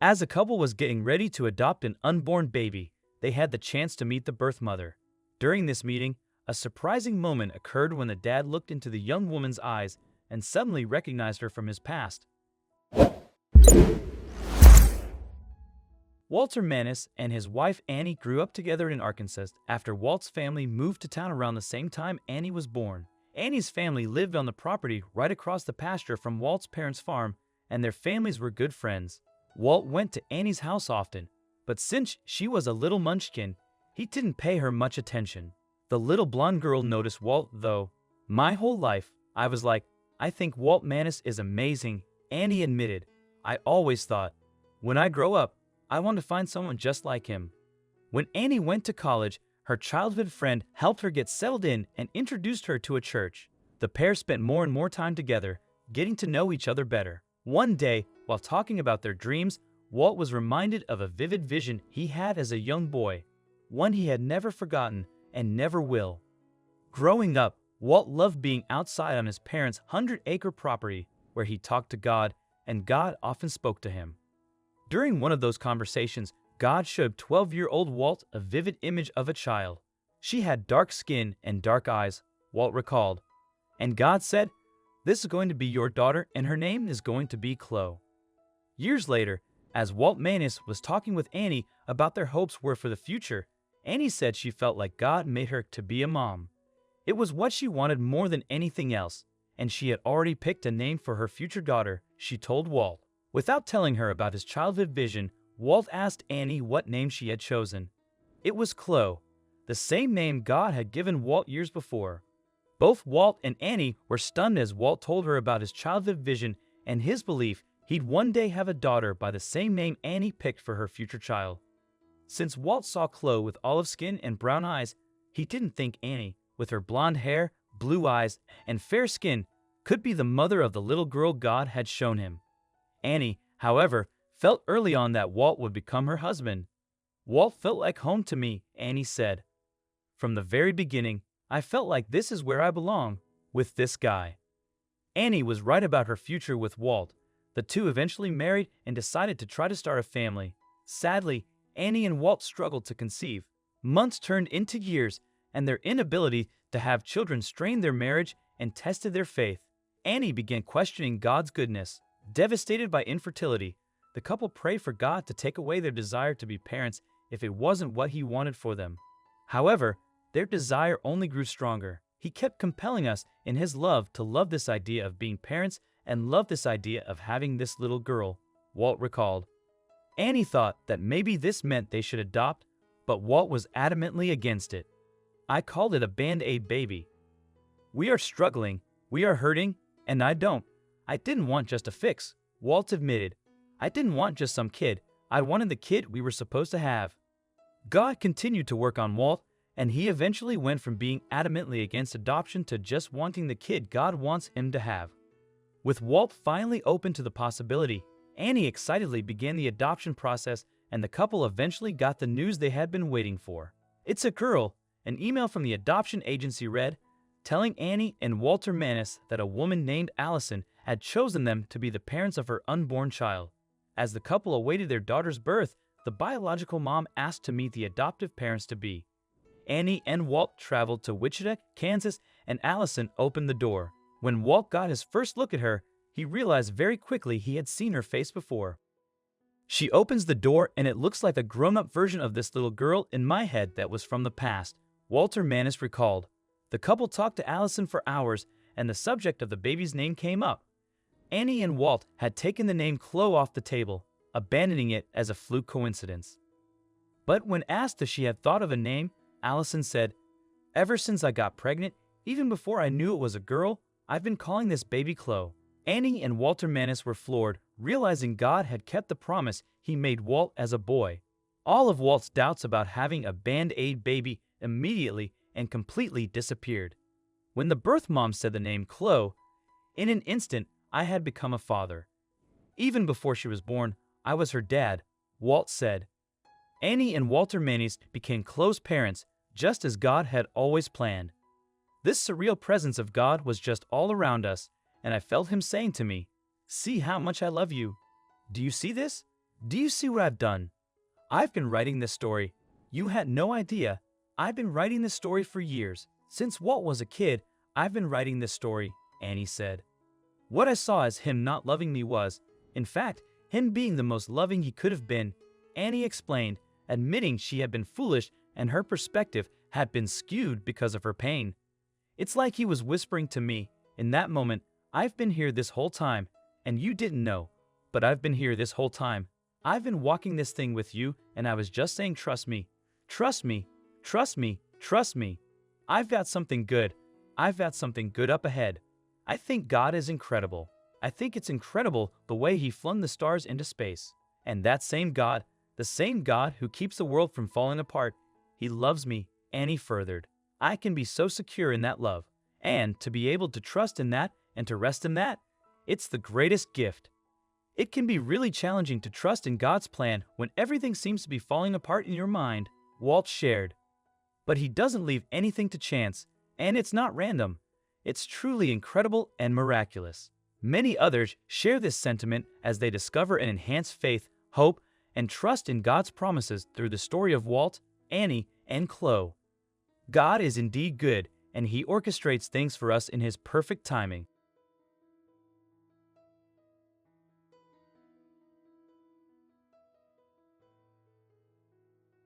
As a couple was getting ready to adopt an unborn baby, they had the chance to meet the birth mother. During this meeting, a surprising moment occurred when the dad looked into the young woman's eyes and suddenly recognized her from his past. Walter Mannis and his wife Annie grew up together in Arkansas after Walt's family moved to town around the same time Annie was born. Annie's family lived on the property right across the pasture from Walt's parents' farm, and their families were good friends. Walt went to Annie's house often, but since she was a little munchkin, he didn't pay her much attention. The little blonde girl noticed Walt, though. "My whole life, I was like, I think Walt Mannis is amazing," Annie admitted. "I always thought, when I grow up, I want to find someone just like him." When Annie went to college, her childhood friend helped her get settled in and introduced her to a church. The pair spent more and more time together, getting to know each other better. One day, while talking about their dreams, Walt was reminded of a vivid vision he had as a young boy, one he had never forgotten and never will. Growing up, Walt loved being outside on his parents' 100-acre property where he talked to God, and God often spoke to him. During one of those conversations, God showed 12-year-old Walt a vivid image of a child. She had dark skin and dark eyes, Walt recalled. And God said, "This is going to be your daughter, and her name is going to be Chloe." Years later, as Walt Mannis was talking with Annie about their hopes were for the future, Annie said she felt like God made her to be a mom. It was what she wanted more than anything else, and she had already picked a name for her future daughter, she told Walt. Without telling her about his childhood vision, Walt asked Annie what name she had chosen. It was Chloe, the same name God had given Walt years before. Both Walt and Annie were stunned as Walt told her about his childhood vision and his belief he'd one day have a daughter by the same name Annie picked for her future child. Since Walt saw Chloe with olive skin and brown eyes, he didn't think Annie, with her blonde hair, blue eyes, and fair skin, could be the mother of the little girl God had shown him. Annie, however, felt early on that Walt would become her husband. "Walt felt like home to me," Annie said. "From the very beginning, I felt like this is where I belong, with this guy." Annie was right about her future with Walt. The two eventually married and decided to try to start a family. Sadly, Annie and Walt struggled to conceive. Months turned into years, and their inability to have children strained their marriage and tested their faith. Annie began questioning God's goodness. Devastated by infertility, the couple prayed for God to take away their desire to be parents if it wasn't what He wanted for them. However, their desire only grew stronger. He kept compelling us in His love to love this idea of being parents and love this idea of having this little girl, Walt recalled. Annie thought that maybe this meant they should adopt, but Walt was adamantly against it. "I called it a Band-Aid baby. We are struggling, we are hurting, and I didn't want just a fix," Walt admitted. "I didn't want just some kid, I wanted the kid we were supposed to have." God continued to work on Walt, and he eventually went from being adamantly against adoption to just wanting the kid God wants him to have. With Walt finally open to the possibility, Annie excitedly began the adoption process, and the couple eventually got the news they had been waiting for. "It's a girl," an email from the adoption agency read, telling Annie and Walter Mannis that a woman named Allison had chosen them to be the parents of her unborn child. As the couple awaited their daughter's birth, the biological mom asked to meet the adoptive parents-to-be. Annie and Walt traveled to Wichita, Kansas, and Allison opened the door. When Walt got his first look at her, he realized very quickly he had seen her face before. "She opens the door and it looks like a grown-up version of this little girl in my head that was from the past," Walter Mannis recalled. The couple talked to Allison for hours, and the subject of the baby's name came up. Annie and Walt had taken the name Chloe off the table, abandoning it as a fluke coincidence. But when asked if she had thought of a name, Allison said, "Ever since I got pregnant, even before I knew it was a girl, I've been calling this baby Chloe." Annie and Walter Mannis were floored, realizing God had kept the promise He made Walt as a boy. All of Walt's doubts about having a Band-Aid baby immediately and completely disappeared. When the birth mom said the name Chloe, in an instant, I had become a father. Even before she was born, I was her dad, Walt said. Annie and Walter Mannis became close parents, just as God had always planned. This surreal presence of God was just all around us, and I felt Him saying to me, "See how much I love you. Do you see this? Do you see what I've done? I've been writing this story. You had no idea. I've been writing this story for years. Since Walt was a kid, I've been writing this story, Annie said. What I saw as him not loving me was, in fact, him being the most loving he could have been, Annie explained, admitting she had been foolish and her perspective had been skewed because of her pain. It's like he was whispering to me, in that moment, I've been here this whole time, and you didn't know, but I've been here this whole time. I've been walking this thing with you, and I was just saying trust me, trust me, trust me, trust me. I've got something good. I've got something good up ahead. I think God is incredible. I think it's incredible the way he flung the stars into space. And that same God, the same God who keeps the world from falling apart, he loves me, Annie furthered. I can be so secure in that love, and to be able to trust in that and to rest in that, it's the greatest gift. It can be really challenging to trust in God's plan when everything seems to be falling apart in your mind, Walt shared. But he doesn't leave anything to chance, and it's not random. It's truly incredible and miraculous. Many others share this sentiment as they discover and enhance faith, hope, and trust in God's promises through the story of Walt, Annie, and Chloe. God is indeed good, and he orchestrates things for us in his perfect timing.